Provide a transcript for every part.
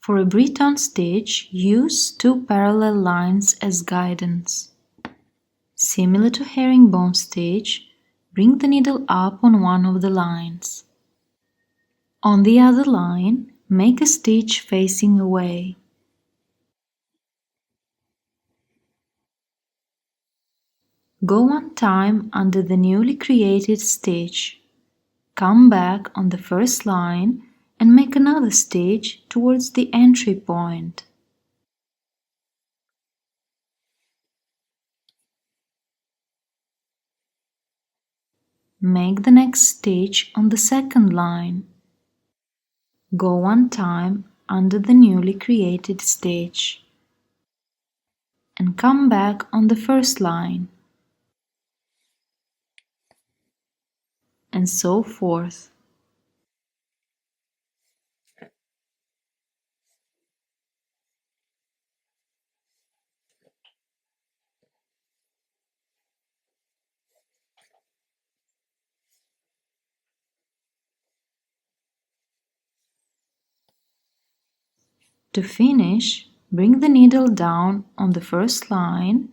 For a Breton stitch, use 2 parallel lines as guidance. Similar to herringbone stitch, bring the needle up on one of the lines. On the other line, make a stitch facing away. Go one time under the newly created stitch. Come back on the first line and make another stitch towards the entry point. Make the next stitch on the second line. Go one time under the newly created stitch and come back on the first line, and so forth. To finish, bring the needle down on the first line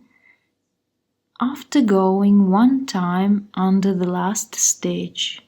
after going one time under the last stitch.